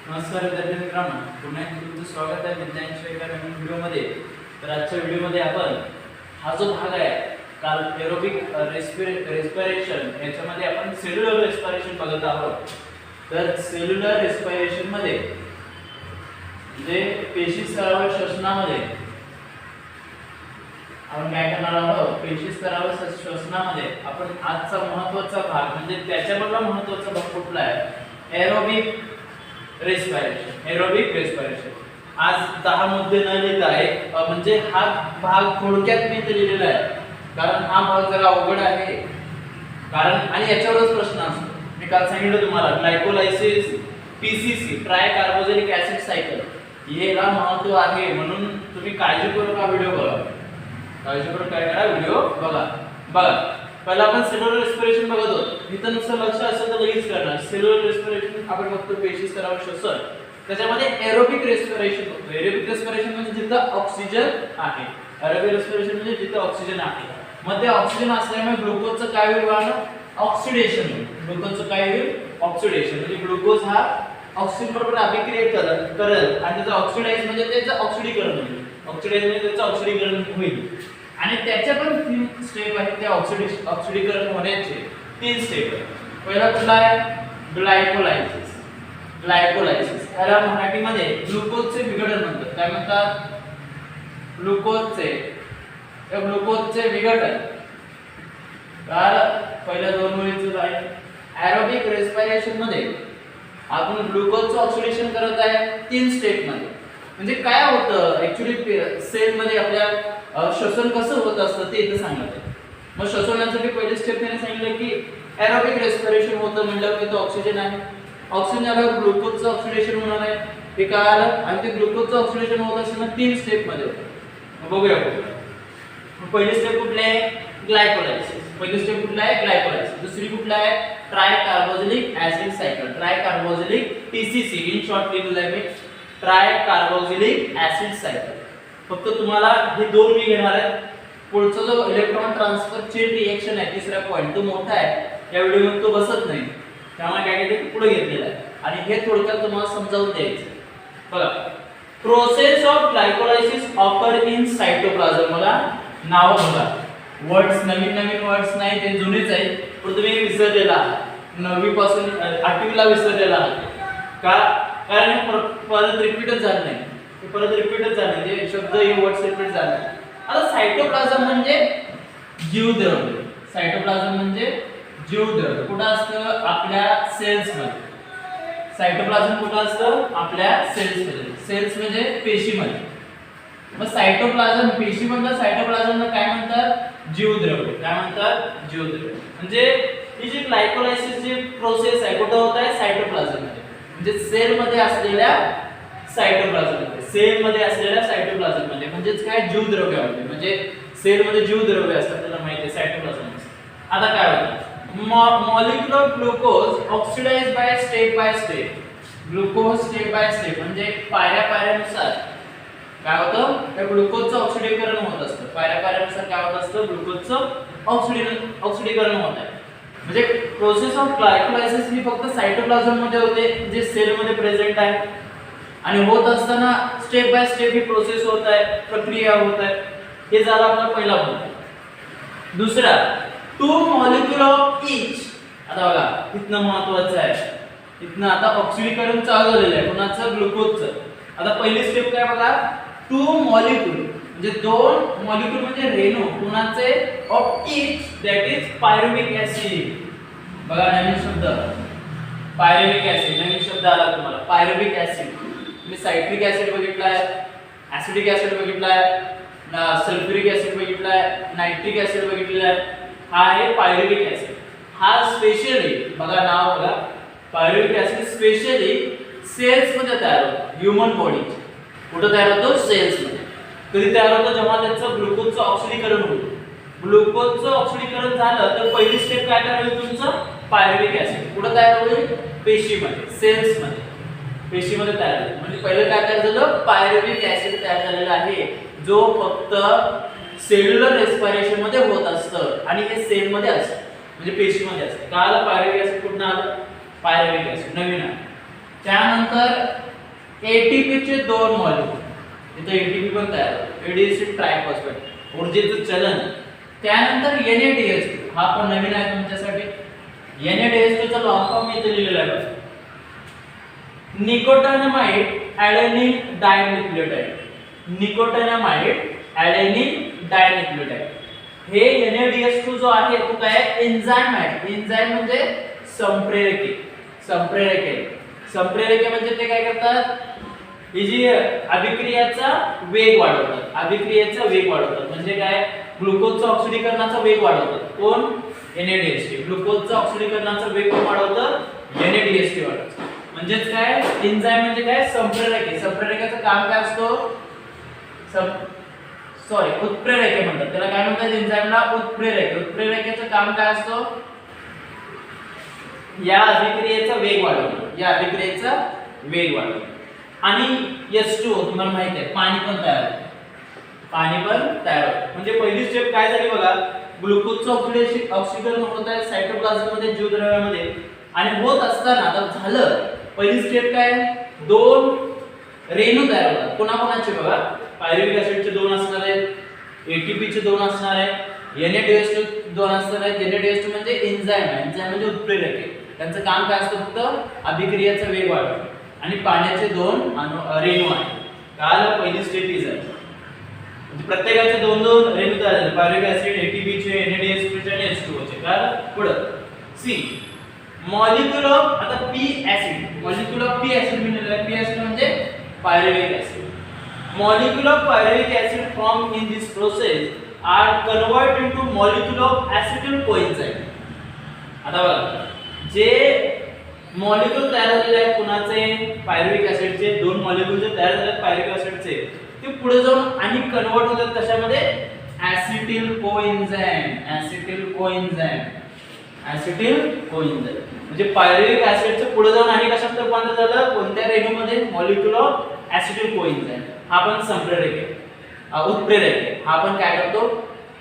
नमस्कार विद्यार्थी मित्रांनो, पुन्हा एकदा तुमचं स्वागत आहे विज्ञानच्या एका नवीन व्हिडिओमध्ये. तर आजच्या व्हिडिओमध्ये आपण हा जो भाग आहे काल एरोबिक रेस्पिरेशन याच्यामध्ये आपण सेल्युलर रेस्पिरेशन बघत आहोत. तर सेल्युलर रेस्पिरेशन मध्ये जे पेशी स्तरावर श्वसनामध्ये आपण काय करणार आहोत, पेशी स्तरावर श्वसनामध्ये आपण आजचा महत्त्वाचा भाग म्हणजे त्याच्यामधला महत्त्वाचा भाग कुठला आहे, एरोबिक रेस्पिरेशन. आज 10 मुद्दे न लिहिता आहे म्हणजे हा भाग थोडक्यात मी इथे लिहिलेला आहे, कारण हा भाग जरा अवघड आहे. कारण आणि याच्यावरच प्रश्न असतो. मी काल सांगितलं तुम्हाला glycolysis, PCC try carboxylic acid cycle याला महत्त्व आहे, म्हणून तुम्ही काळजीपूर्वक हा व्हिडिओ बघा. काळजीपूर्वक काय करा, व्हिडिओ बघा. पहिला आपण सेल्युलर रेस्पिरेशन बघत होतो. इथं नुसतं लक्ष असेल तर लगेच करणार. सेल्युलर रेस्पिरेशन आपण बघतो पेशी स्तरावर श्वसन. त्याच्यामध्ये एरोबिक रेस्पिरेशन बघतो. एरोबिक रेस्पिरेशन म्हणजे जिथं ऑक्सिजन आहे. एरोबिक रेस्पिरेशन म्हणजे जिथं ऑक्सिजन आहे. मध्ये ऑक्सिजन असल्यामुळे ग्लुकोजचं काय होईल वाहन, ऑक्सिडेशन होईल. ग्लुकोजचं काय होईल, ऑक्सिडेशन. म्हणजे ग्लुकोज हा ऑक्सिजन बरोबर अभिक्रिया करेल आणि त्याचं ऑक्सिडाइज म्हणजे त्याचं ऑक्सिडीकरण होईल. ऑक्सिडाइज म्हणजे त्याचं ऑक्सिडीकरण होईल. आणि त्याच्या पण 3 स्टेप आहेत. त्या ऑक्सिडीकरण होण्याचे 3 स्टेप आहेत. पहिला कुठला आहे, ग्लायकोलायसिस. याला मराठीमध्ये ग्लुकोजचे विघटन म्हणतात. काय म्हणतात, ग्लुकोजचे विघटन. तर पहिल्या 2 मुळीचं आहे. एरोबिक रेस्पिरेशन मध्ये आपण ग्लुकोजचं ऑक्सिडेशन करत आहे 3 स्टेप मध्ये. म्हणजे काय होतं ऍक्च्युअली सेल मध्ये आपल्या श्वसन कसं होत असतं ते इथे सांगितलं. मग श्वसनासाठी पहिली स्टेप त्याने सांगितलं की एरोबिक रेस्पिरेशन होतं म्हणल्यावर तिथे ऑक्सिजन आहे. ऑक्सिजन आल्यावर ग्लुकोजचं ऑक्सिडेशन होणार आहे. हे काय आलं आणि ते ग्लुकोजचं ऑक्सिडेशन होत असताना 3 स्टेप मध्ये होतं. बघूया पहिली स्टेप कुठली आहे, ग्लायकोलायसिस. पहिली स्टेप कुठला आहे, ग्लायकोलायसिस. दुसरी कुठला आहे, try carboxylic acid cycle. Try carboxylic TCC in short लिहिलेलं आहे मी, ट्राय कार्बोक्सिलिक ऍसिड सायकल. फक्त तुम्हाला हे 2 मी घेणार आहे. पुढचा जो इलेक्ट्रॉन ट्रान्सफर चेन रिएक्शन आहे तिसरा पॉइंट तो मोठा आहे, या व्हिडिओमध्ये तो बसत नाही, त्यामुळे काय केलं पुढे घेतलेला आहे आणि हे थोडक्यात तुम्हाला समजावून द्यायचं. बघा, process of glycolysis occur in cytoplasm. मला नाव बघा, वर्ड्स नवीन वर्ड्स नाही, ते जुनेच आहेत, पण तुम्ही विसरलेला आहात. 9वी पासून 8वी ला विसरलेला आहात का, कारण परत रिपीटच झालं नाही. परत रिपीटच झालं नाही, जे शब्द हे वर्ड्स रिपीट झाले. आता सायटोप्लाझम म्हणजे जीवद्रव्य. सायटोप्लाझम म्हणजे जीवद्रव्य कुठं असतं, आपल्या सेल्स मध्ये. सायटोप्लाझम कुठं असतं, आपल्या सेल्स मध्ये. सेल्स म्हणजे पेशीमध्ये. मग सायटोप्लाझम पेशीमधलं सायटोप्लाझमला काय म्हणतात, जीवद्रव्य. काय म्हणतात, जीवद्रव्य. म्हणजे ही जी ग्लायकोलायसिस जी प्रोसेस आहे कुठं होत आहे, सायटोप्लाझम मध्ये. म्हणजे सेल मध्ये असलेल्या सायटोप्लाझम मध्ये. सेल मध्ये असलेल्या सायटोप्लाझम मध्ये म्हणजेच काय, जीवद्रव्यामध्ये. म्हणजे सेल मध्ये जीवद्रव्य असतात, त्याला माहिती आहे सायटोप्लाझम. आता काय होतं, molecular glucose oxidise by step. Glucose step by step म्हणजे पायऱ्यानुसार काय होतं, त्या ग्लुकोजचं ऑक्सिडीकरण होत असतं. पायऱ्यानुसार काय होत असतं, ग्लुकोजचं ऑक्सिडीकरण होत आहे. म्हणजे प्रोसेस ऑफ ग्लायकोलायसिस ही फक्त सायटोप्लाझम मध्ये होते, जे सेल मध्ये प्रेझेंट आहे. आणि होत असताना step by step he process होत आहे, प्रक्रिया होत आहे. हे झालं आपला पहिला मुद्दा. दुसरा, 2 मॉलिक्युल ऑफ ईच. आता बघा, इथनं महत्त्वाचं आहे. इथनं आता ऑक्सिडीकरण चालू झालेलं आहे कोणाचं, ग्लुकोजचं. आता पहिली स्टेप काय बघा, 2 मॉलिक्युल म्हणजे 2 मॉलिक्युल म्हणजे रेणू कोणाचे, of each, that is pyruvic acid. बघा नवीन शब्द, पायरुव्हिक ऍसिड. नवीन शब्द आला तुम्हाला, पायरुव्हिक ऍसिड. तुम्ही सायट्रिक ऍसिड बघितलाय, ऍसिडिक ऍसिड बघितलाय, सल्फ्युरिक ऍसिड बघितलाय, नायट्रिक ऍसिड बघितलेला आहे. हा आहे पायरुव्हिक ऍसिड. हा स्पेशली बघा, नाव बघा, पायरुव्हिक ऍसिड स्पेशली सेल्स मध्ये तयार होतो. ह्यूमन बॉडी कुठे तयार होतो, सेल्स मध्ये. कधी तयार होतो, जेव्हा त्याचं ग्लुकोजचं ऑक्सिडीकरण होतं. ग्लुकोजचं ऑक्सिडीकरण झालं तर पहिली स्टेप काय तयार होईल तुमचं, पायरुव्हिक ऍसिड. कुठे तयार होईल, पेशीमध्ये, सेल्स मध्ये, पेशीमध्ये तयार होईल. म्हणजे पहिलं काय तयार झालं, पायरुव्हिक ऍसिड तयार झालेला आहे, जो फक्त सेल्युलर रेस्पिरेशन मध्ये होत असतं आणि हे सेल मध्ये असतं, म्हणजे पेशीमध्ये असतं. काय आलं, पायरुव्हिक ऍसिड कुठून आलं, पायरुव्हिक ऍसिड नवीन आहे. त्यानंतर एटीपी चे दोन मॉलिक्यूल, इथे एटीपी पण तयार होतो, एडिएसटी ट्रायफॉस्फेट ऊर्जेचं चलन. त्यानंतर NADH2, हा पण नवीन आहे तुमच्यासाठी. NADH2 चा लॉंग फॉर्म इथे लिहिलेला आहे, निकोटामाइड ॲडेनिन डायन्यूक्लियोटाइड. निकोटामाइड ॲडेनिन डायन्यूक्लियोटाइड. हे NADH2 जो आहे तो काय एन्झाइम आहे. एन्झाइम म्हणजे संप्रेरके. संप्रेरके म्हणजे ते काय करतात, ही जी अभिक्रियाचा वेग वाढवतात. म्हणजे काय, ग्लुकोजचा ऑक्सिडीकरणाचा वेग वाढवतात. कोण? NADH2. ग्लुकोजचा ऑक्सिडीकरणाचा वेग कोण वाढवतं? NADH2 वाढवतं. म्हणजेच काय, एन्झाइम म्हणजे काय, संप्रेरके. संप्रेरकाचं काम काय असतो? उत्प्रेरके म्हणतात त्याला. काय म्हणतात एन्झाइमला? उत्प्रेरके. उत्प्रेरकेचं काम काय असतं? या अभिक्रियेचा वेग वाढवणं. आणि H2O तुम्हाला माहिती आहे, पाणी पण तयार होतं. म्हणजे पहिली स्टेप काय झाली बघा, ग्लुकोजचं ऑक्सिडीकरण होत आहे सायटोप्लाझम मध्ये, जीवद्रव्यामध्ये. आणि होत असताना आता झालं, पहिली स्टेप काय, दोन रेणू तयार होतात. कोणाकोणाचे बघा, पायरुव्हिक ऍसिडचे दोन असणार आहेत, एटीपी चे दोन असणार आहेत, NADH2 दोन असणार आहेत. NADH2 म्हणजे एन्झाइम आहे, एन्झाइम म्हणजे उत्प्रेरक आहे. त्यांचं काम काय असतं? फक्त अभिक्रियाचा वेग वाढवणे. आणि पाण्याचे दोन रेणू आहेत. काल पहिली स्टेप ही झाली, म्हणजे प्रत्येकाचे दोन दोन रेणू तयार झाले, पायरुव्हिक ऍसिड, एटीपी चे, NADH2 चे आणि H2O चे. काल पुढं सी मॉलिक्यूल ऑफ, आता P acid, molecule of P acid मिळालेला आहे. P ऍसिड म्हणजे पायरुव्हिक acid. Molecule of pyruvic acid formed in this process are converted into molecule of acetyl coenzyme. आता बघा, जे मॉलिक्यूल तयार झालेले आहेत कुणाचे, पायरुव्हिक ऍसिडचे, दोन मॉलिक्यूल जे तयार झाले आहेत पायरुव्हिक ऍसिडचे, ते पुढे जाऊन आणि कन्वर्ट होतात कशामध्ये? ऍसिटिल कोएन्झाइम. म्हणजे पायरुव्हिक ऍसिडचे पुढे जाऊन आणि कशात रूपांतर झालं? कोणत्या रेणूमध्ये? Molecule of acetyl कोएन्झाइम. हा पण संप्रेरक आहे, उत्प्रेरक आहे. हा पण काय करतो?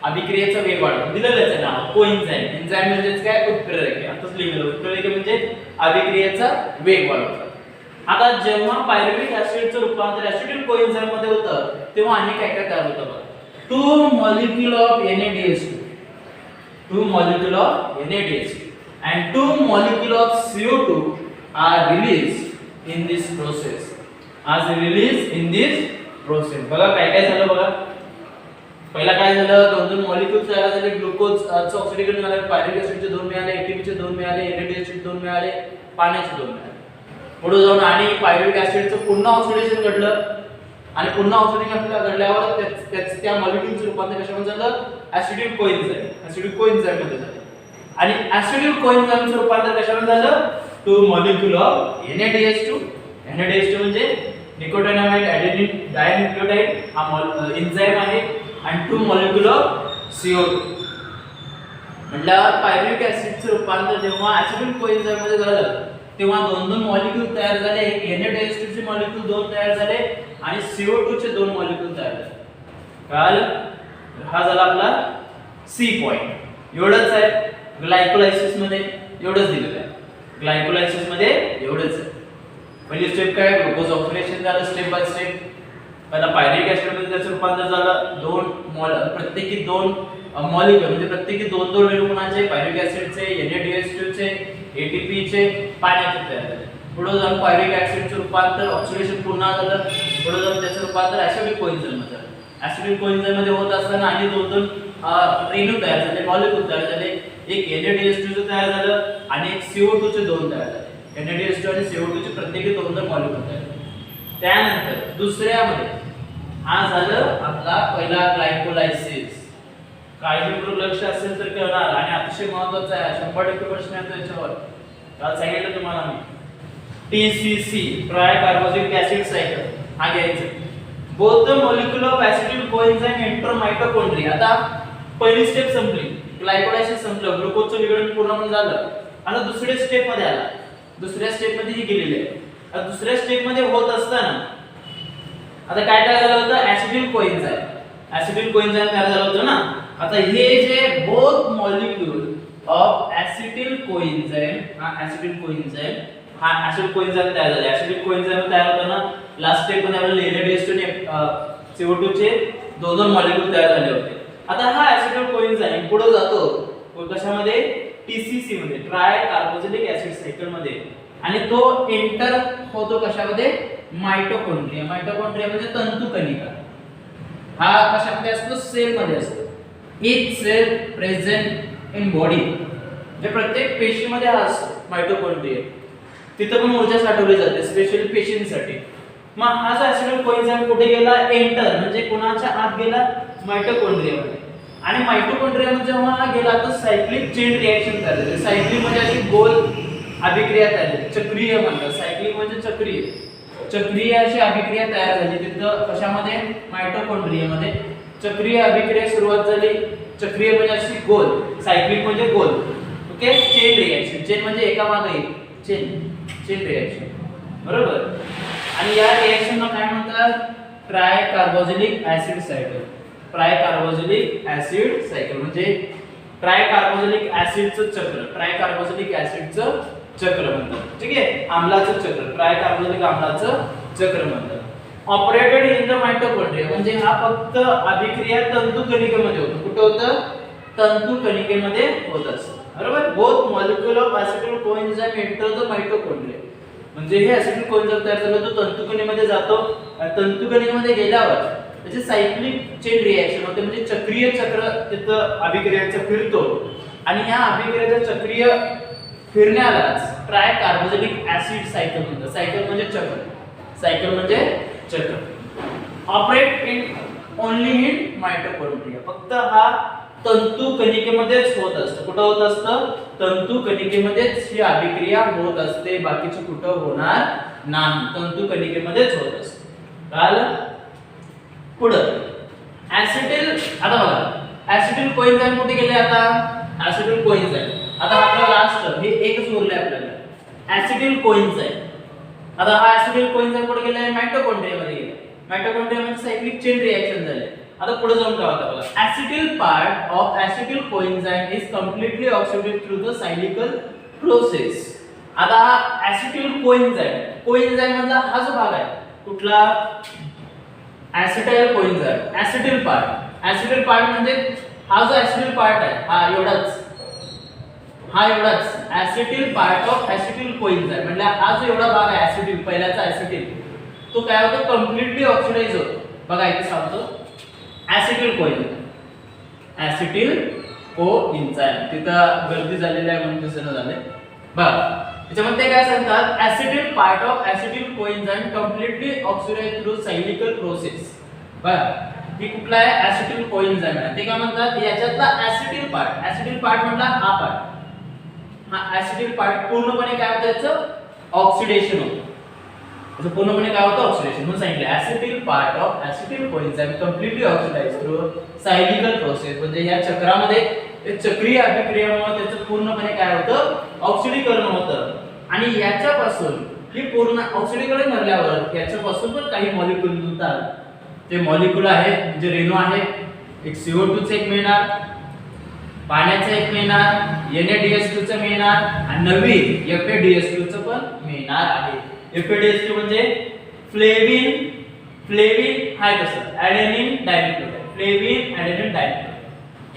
अभिक्रियेचा वेग वाढवतो. दिलेलंच आहे नाव कोएन्झाइम. एन्झाइम म्हणजेच काय? उत्प्रेरक आहे. आताच लिहिलेलं उत्प्रेरक म्हणजे अभिक्रियेचा वेग वाढवतात. आता जेव्हा पायरुव्हिक ऍसिडचं रूपांतर ऍसिटिल कोएन्झाइम मध्ये होतं, तेव्हा आणि काय काय तयार होतं बघा. 2 molecule of NADH2 and 2 molecule of CO2 are released in this process. बघा काय काय झालं बघा. पहिला काय झालं, दोन दोन मॉलिक्यूल तयार झाले, ग्लुकोजचं ऑक्सिडेशन झालं, पायरुव्हिक ऍसिडचे दोन मिळाले, एटीपी चे दोन मिळाले, NADH चे दोन मिळाले, पाण्याचे दोन मिळाले. पुढे जाऊन आणि पायरुव्हिक ऍसिडचं पुन्हा ऑक्सिडेशन घडलं आणि पुन्हा ऑक्सिडेशन घडल्यावर त्या मॉलिक्यूलचं रूपांतर कशामध्ये झालं? ऍसिटिल कोएन्झाइम मध्ये झालं. आणि ऍसिटिल कोएन्झाइमचं रूपांतर कशामध्ये झालं? 2 molecule of NADH2 म्हणजे निकोटामाइड ॲडेनिन डायन्यूक्लियोटाइड, हा एन्झाइम आहे. आणि 2 molecule of CO2. म्हटल्यावर पायरुव्हिक ऍसिडचं रूपांतर जेव्हा ऍसिटिल कोएन्झाइम मध्ये झालं, तेव्हा दोन दोन मॉलिक्यूल तयार झाले. NADH2 चे मॉलिक्यूल दोन तयार झाले आणि CO2 चे दोन मॉलिक्यूल तयार झाले. काल हा झाला आपला सी पॉइंट. एवढंच आहे ग्लायकोलायसिस मध्ये, एवढंच दिलेलं आहे. ग्लायकोलायसिस मध्ये एवढंच आहे. पहिली स्टेप काय? ग्लुकोज ऑक्सिडेशन झालं स्टेप बाय स्टेप. पहिला पायरुव्हिक ऍसिड मध्ये त्याचं रूपांतर झालं. प्रत्येकी दोन मॉलिक्यूल म्हणजे प्रत्येकी दोन दोन रेणू कोणाचे? पायरुव्हिक ऍसिडचे, NADH2 चे, एटीपी चे, पाण्याचे तयार झाले. पुढे जाऊन पायरुव्हिक ऍसिडचं रूपांतर ऑक्सिडेशन पुन्हा झालं. पुढे जाऊन त्याचं रूपांतर ऍसिटिक कोएन्झाइम मध्ये झालं. ऍसिटिक कोएन्झाइम मध्ये होत असताना आणि दोन दोन रेणू तयार झाले, मॉलिक्यूल तयार झाले. एक NADH2 चे तयार झालं आणि एक CO2 चे दोन तयार झाले. NADH2 आणि CO2 चे प्रत्येकी दोन दोन मॉलिक्यूल तयार झाले. त्यानंतर दुसऱ्यामध्ये हा झालं आपला पहिला ग्लायकोलायसिस. काळजीपूर्वक लक्ष असेल तर कळणार आणि अतिशय महत्त्वाचा आहे, 100% प्रश्न येतो याच्यावर. काल सांगितलं तुम्हाला मी, TCC tricarboxylic acid cycle हा घ्यायचा. Both the molecule of acetyl coenzyme enter mitochondria. आता पहिली स्टेप संपली, ग्लायकोलायसिस संपलं, ग्लुकोजचं विघटन पूर्णपणे झालं. आता दुसऱ्या स्टेप मध्ये आला. दुसऱ्या स्टेप मध्ये ही गेलेली आहे. आता दुसऱ्या स्टेप मध्ये होत असताना आता काय तयार झालं होतं? ऍसिटिल कोएन्झाइम तयार झालं होतं ना. आता हे जे बोथ मॉलिक्यूल ऑफ ऍसिटिल कोएन्झाइम, हा ऍसिटिल कोएन्झाइम हा ऍसिड कोएन्झाइम तयार झाले. ऍसिडिक कोएन्झाइम तयार होताना लास्ट स्टेप मध्ये आपल्याला NADH2 आणि CO2 चे दोन मॉलिक्यूल तयार झाले होते. आता हा ऍसिडिक कोएन्झाइम पुढे जातो कशामध्ये TCC मध्ये ट्राय कार्बोक्सिलिक ऍसिड सायकल मध्ये आणि तो एंटर होतो कशामध्ये माइटोकॉन्ड्रिया. माइटोकॉन्ड्रिया म्हणजे तंतुकणिका. हा कशामध्ये असतो सेल मध्ये असतो. इच सेल प्रेझेंट इन बॉडी म्हणजे प्रत्येक पेशीमध्ये हा असतो माइटोकॉन्ड्रिया. तिथे पण ऊर्जा साठवली जाते स्पेशली पेशींसाठी. मग हा जो ऍसिडिक कोएन्झाइम कुठे गेला एंटर म्हणजे कोणाच्या आत गेला माइटोकॉन्ड्रियामध्ये. आणि माइटोकॉन्ड्रियामध्ये जेव्हा हा गेला तर सायक्लिक चेन रिएक्शन तयार झाली. सायक्लिक म्हणजे अशी गोल अभिक्रिया तयार झाली. चक्रीय म्हणतात. सायक्लिक म्हणजे चक्रीय. चक्रीय अशी अभिक्रिया तयार झाली तिथं कशामध्ये माइटोकॉन्ड्रियामध्ये. चक्रीय अभिक्रिया सुरुवात झाली. चक्रीय म्हणजे अशी गोल. सायक्लिक म्हणजे गोल. ओके. Chain reaction. चेन म्हणजे एकामागे एक. चेन रिएक्शन बरोबर. आणि या रिएक्शनला काय म्हणतात try carboxylic acid cycle. Try carboxylic acid cycle म्हणजे ट्राय कार्बोक्सिलिक ऍसिडचं चक्र. ट्राय कार्बोक्सिलिक ऍसिडचं चक्र म्हणतात. ठीक आहे. आम्लाचं चक्र. ट्राय कार्बोक्सिलिक आम्लाचं चक्र म्हणतात. ऑपरेटेड इन द माइटोकॉन्ड्रिया म्हणजे हा फक्त अभिक्रिया तंतुकणिकेमध्ये होतो. कुठे होतं तंतुकणिकेमध्ये होत असतं बरोबर. Both molecule of acidic coenzyme enter the mitochondria म्हणजे हे ऍसिडिक कोएन्झाइम तयार झाला तो तंतुकणिकेमध्ये जातो. तंतुकणिकेमध्ये गेल्यावर त्याचे सायक्लिक चेन रिएक्शन होते म्हणजे चक्रीय चक्र तिथं अभिक्रियाचं फिरतो. आणि या अभिक्रियेच्या चक्रीय फिरण्यालाच ट्राय कार्बोक्सिलिक ऍसिड सायकल म्हणतात. सायकल म्हणजे चक्र. सायकल म्हणजे चक्र. Operate in only in mitochondria फक्त हा तंतुकणिकेमध्येच होत असतं. कुठं होत असतं तंतुकणिकेमध्येच ही अभिक्रिया होत असते. बाकीची कुठं होणार नाही. तंतुकणिकेमध्येच होत असते. कळलं. पुढं ऍसिटिल. आता बघा ऍसिटिल कोएन्झाइम कुठे गेले आता ऍसिटिल कोएन्झाइम. आता आपला लास्ट हे एकच उरले आपल्याला ऍसिटिल कोएन्झाइम. आता हा ऍसिटिल कोएन्झाइम कुठे गेलाय माइटोकॉन्ड्रियामध्ये गेला. माइटोकॉन्ड्रियामध्ये सायक्लिक चेन रिएक्शन झाले. आता पुढे जाऊन काय होतं बघा acetyl part of acetyl coenzyme is completely oxidated through the cyclical process. आता हा ऍसिटिल कोएन्झाइम मधला हा जो भाग आहे कुठला ऍसिटाइल कोएन्झाइम. ऍसिटिल पार्ट म्हणजे हा जो ऍसिटिल पार्ट आहे हा एवढाच ऍसिटिल पार्ट ऑफ ऍसिटिल कोएन्झाइम म्हणजे हा जो एवढा भाग आहे ऍसिटिल पहिल्याचा ऍसिटिल तो काय होतो कंप्लीटली ऑक्सिडाइज होतो. बघा इथे सांगतो ऍसिटिल कोएन्झाइम तिथं गर्दी झालेली आहे म्हणून दिसणं झालंय. बघा त्याच्यामध्ये काय सांगतात acetyl part of acetyl coenzyme completely oxidise through cyclical process. बघा ही कुठला आहे ऍसिटिल कोएन्झाइम आहे. ते काय म्हणतात याच्यातला ऍसिटिल पार्ट म्हटला हा पार्ट. हा ऍसिटिल पार्ट पूर्णपणे काय होतं याचं ऑक्सिडेशन होतं. असं पूर्णपणे काय होतं ऑक्सिडेशन म्हणून सांगितलं. Acetyl part of acetyl coenzyme completely oxidise through cyclical process म्हणजे या चक्रामध्ये चक्रीय अभिक्रियेमुळे त्याचं पूर्णपणे काय होतं ऑक्सिडीकरण होतं. आणि याच्यापासून ही पूर्ण ऑक्सिडीकरण झाल्यावर याच्यापासून पण काही मॉलिक्यूल मिळतात. ते मॉलिक्यूल आहेत म्हणजे रेणू आहे. एक CO2 चे एक मिळणार, पाण्याचं एक मिळणार, NaDH2 चं मिळणार आणि नवीन FADH2 चं पण मिळणार आहे. FADH2 म्हणजे फ्लेविन हाय तसं adenine dinucleotide. Flavin adenine dinucleotide.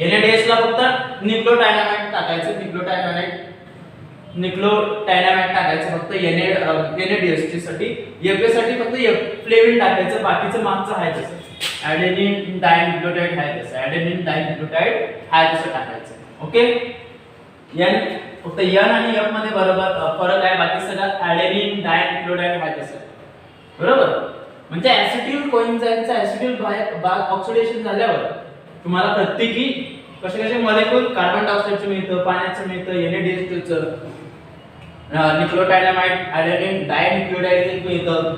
NaDH ला फक्त न्यूक्लियोटायनामाइड टाकायचं. न्यूक्लियोटायनामाइड टाकायचं फक्त NaDH2 साठी. FA साठी फक्त फ्लेविन टाकायचं. बाकीचं मागचं आहे तसं ॲडेनिन डायन्यूक्लियोटाइड आहे तसं. ॲडेनिन डायन्यूक्लियोटाइड आहे तसं टाकायचं. ओके. फक्त N आणि F मध्ये बरोबर फरक आहे. बाकी सगळं ॲडेनिन डायन्यूक्लियोटाइड आहे तसं बरोबर. म्हणजे ऍसिटिल कोएन्झाइमचा ऍसिटिल भाग ऑक्सिडेशन झाल्यावर तुम्हाला प्रत्येकी कसे मॉलिक्यूल कार्बन डायऑक्साइडचं मिळतं, पाण्याचं मिळतं, NaDH2 चं, न्यूक्लियोटायनामाइड ॲडेनिन डायन्यूक्लियोटाइड मिळतं,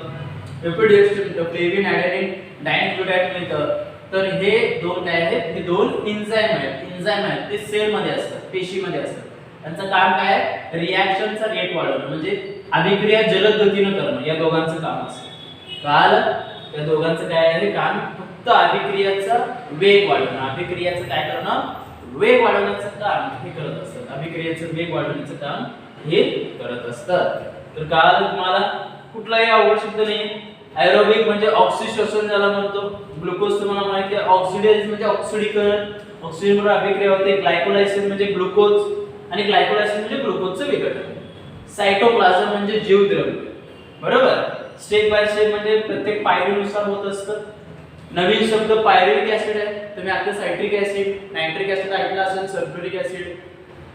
FADH2 मिळतं, फ्लेविन ॲडेनिन डायन्यूक्लियोटाइड मिळतं. तर हे दोन काय आहेत हे दोन एन्झाइम आहेत. ते सेल मध्ये असतात, पेशीमध्ये असतात. त्यांचं काम काय आहे रिॲक्शनचा रेट वाढवणं म्हणजे अभिक्रिया जलद गतीने करणं. या दोघांचं काम असतं. या दोघांचं काय आहे काम फक्त अभिक्रियाचा वेग वाढवणं. अभिक्रियाचं काय करणं वेग वाढवण्याचं काम हे करत असतात. अभिक्रियेचं वेग वाढवण्याचं काम हे करत असतात. तर कळालं तुम्हाला, कुठलाही अवघड शब्द नाही. एरोबिक म्हणजे ऑक्सिश्वसन ज्याला म्हणतो. ग्लुकोज तुम्हाला माहिती आहे, ऑक्सिडेज म्हणजे ऑक्सिडीकरण, ऑक्सिजन बरोबर अभिक्रिया होते. ग्लायकोलायसिस म्हणजे ग्लुकोज आणि ग्लायकोलायसिस म्हणजे ग्लुकोजचं विघटन. सायटोप्लाझम म्हणजे जीवद्रव्य, बरोबर. स्टेप बाय स्टेप म्हणजे प्रत्येक पायरीनुसार होत असतं. नवीन शब्द पायरुविक ऍसिड आहे. तुम्ही आता सायट्रिक ऍसिड, नायट्रिक ऍसिड ऐकलं असेल, सल्फ्युरिक ऍसिड,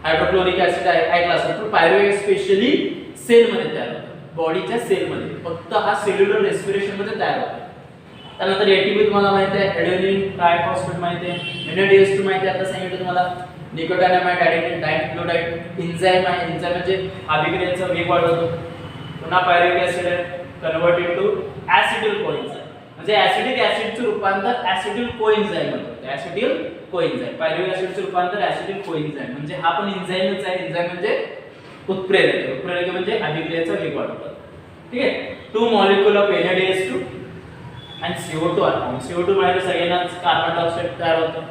हायड्रोक्लोरिक ऍसिड ऐकलं असेल. पण पायरुविक स्पेशली सेल मध्ये तयार होतं, बॉडीच्या सेल मध्ये, फक्त हा सेल्युलर रेस्पिरेशन मध्ये तयार होतो. त्यानंतर एटीपी तुम्हाला माहिती आहे, एडेनिन ट्रायफॉस्फेट माहिती आहे, NADH2 माहिती आहे, आता सांगितलं तुम्हाला. निकोटायनामाइड, एडेनिन डायन्यूक्लियोटाइड, एन्झाइम आहे. एन्झाइम म्हणजे अभिक्रियेचा वेग वाढवतो. पुन्हा पायरुविक ऍसिड आहे, कन्वर्ट इनटू ऍसिटिल कोएन्झाइम, म्हणजे ऍसिडिक ऍसिडचं रूपांतर ऍसिटिल कोएन्झाइम होतं. ऍसिटिल कोएन्झाइम, पायरुविक ऍसिडचं रूपांतर ऍसिटिल कोएन्झाइम, म्हणजे हा पण एन्झाइमच आहे. एन्झाइम म्हणजे उत्प्रेरक, उत्प्रेरक म्हणजे अभिक्रियेचा वेग वाढवतात. ठीक आहे. 2 मॉलिक्यूल ऑफ NADH2 आणि CO2 आहे. CO2 माहिती सगळ्यांनाच, कार्बन डायऑक्साइड तयार होतं.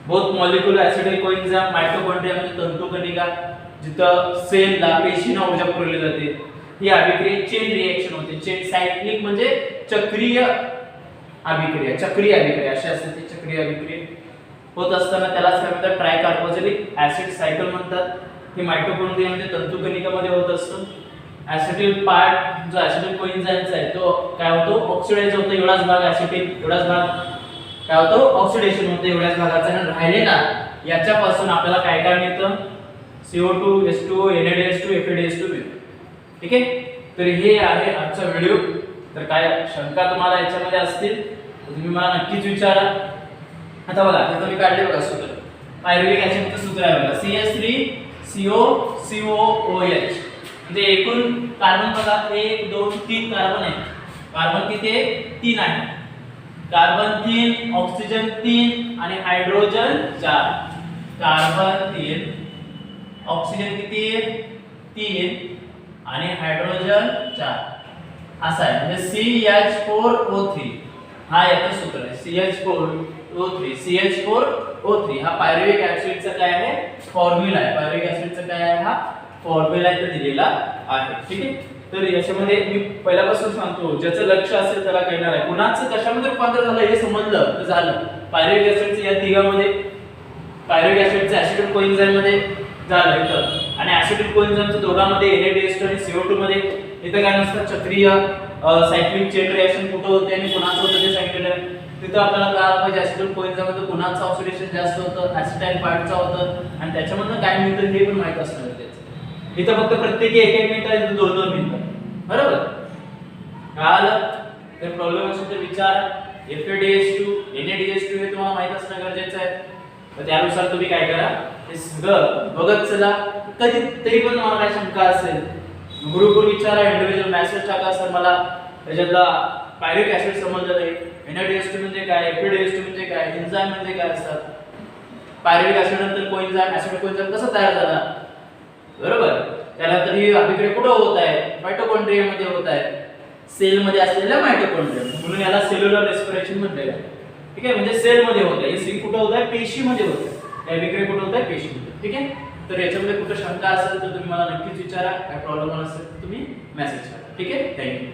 बोथ मॉलिक्यूल ऍसिटिल कोएन्झाइम, मायटोकॉन्ड्रिया म्हणजे तंतुकणिका, जिथं सेलला, पेशींना ऊर्जा पुरवली जाते. ही अभिक्रिया चेन रिएक्शन होते. चेन सायक्लिक म्हणजे चक्रीय अभिक्रिया, चक्रीय अभिक्रिया अशी असते ती. चक्रीय अभिक्रिया होत असताना त्यालाच काय म्हणतात, ट्रायकार्बोक्सिलिक ऍसिड सायकल म्हणतात. हे मायटोकॉन्ड्रिया म्हणजे तंतुकणिकामध्ये होत असतं. ऍसिटिल पार्ट जो ऍसिटिल कोएन्झाइमचा आहे तो काय होतो, ऑक्सिडाइज होतो. एवढाच भाग ऍसिटिल, एवढाच भाग काय होतो, ऑक्सिडेशन होतं एवढ्याच भागाचा. आणि राहिलेला याच्यापासून आपल्याला काय काय मिळतं, CO2, H2O, NADH2, FADH2 मिळतं. ठीक आहे. तर हे आहे आजचा व्हिडिओ. तर काय शंका तुम्हाला याच्यामध्ये असतील तर तुम्ही मला नक्कीच विचारा. आता बघा, हे तुम्ही काढले बघा सूत्र. पायरुविक ऍसिडचं सूत्र आहे बघा, CH3COCOOH. म्हणजे एकूण कार्बन बघा 1 2 3 कार्बन आहे. कार्बन किती आहे, 3 आहे. कार्बन 3, ऑक्सिजन 3 आणि हायड्रोजन 4. कार्बन 3, ऑक्सिजन किती आहे, 3 आणि हायड्रोजन 4. असा आहे. म्हणजे CH4O3 हा याचं सूत्र आहे. CH4O3, CH4O3 हा पायरुविक ऍसिडचा काय आहे, फॉर्म्युला आहे. पायरुविक ऍसिडचा काय आहे, हा फॉर्म्युला इथे दिलेला आहे. ठीक आहे. तर याच्यामध्ये मी पहिल्यापासून सांगतो, ज्याचं लक्ष असेल त्याला कळणार आहे. कुणाचं कशामध्ये रूपांतर झालं हे समजलं तर झालं. पायरुविक ऍसिडचं या तिघामध्ये, पायरुविक ऍसिडचं ऍसिटिल कोएन्झाइम मध्ये झालं इथं, आणि ऍसिटिल कोएन्झाइमचं दोघांमध्ये NADH2 आणि CO2 मध्ये इथं काय नसतं, चक्रीय सायक्लिक चेन रिएक्शन कुठं होते आणि कुणाचं होतं ते सांगितलेलं आहे. तिथं आपल्याला कळालं पाहिजे ऍसिटिल कोएन्झाइम मध्ये कुणाचं ऑक्सिडेशन जास्त होतं, ऍसिटाइल पार्टचं होतं, आणि त्याच्यामधनं काय मिळतं हे पण माहित असतं त्याचं. इथं फक्त प्रत्येकी 1-1 मिनिट आहे, इथं 2-2 मिनिटं, बरोबर. कळालं. तर प्रॉब्लेम असेल तर विचार. FADH2, NADH2 हे तुम्हाला माहित असणं गरजेचं आहे. तर त्यानुसार तुम्ही काय करा, हे सगळं बघत चला. कधी तरी पण तुम्हाला काय शंका असेल ग्रुपवर विचारा, इंडिव्हिज्युअल मेसेज टाका, सर मला त्याच्यातला पायरुविक ऍसिड समजलं नाही, NADH2 म्हणजे काय, FADH2 म्हणजे काय, एन्झाइम म्हणजे काय असतात, पायरुविक ऍसिड नंतर कोएन्झाइम, ऍसिड कोएन्झाइम कसा तयार झाला, बरोबर. त्यानंतर ही अभिक्रिया कुठं होत आहे, मायटोकॉन्ड्रिया मध्ये होत आहे, सेल मध्ये असलेल्या मायटोकॉन्ड्रिया, म्हणून याला सेल्युलर रेस्पिरेशन म्हटलेलं आहे. ठीक आहे. म्हणजे सेल मध्ये होत आहे, हे कुठं होत आहे, पेशी मध्ये होत आहे. अभिक्रिया कुठं होत आहे, पेशी मध्ये. ठीक आहे. तर याच्यामध्ये कुठं शंका असेल तर तुम्ही मला नक्कीच विचारा. काय प्रॉब्लेम असेल तर तुम्ही मेसेज करा. ठीक आहे. थँक्यू.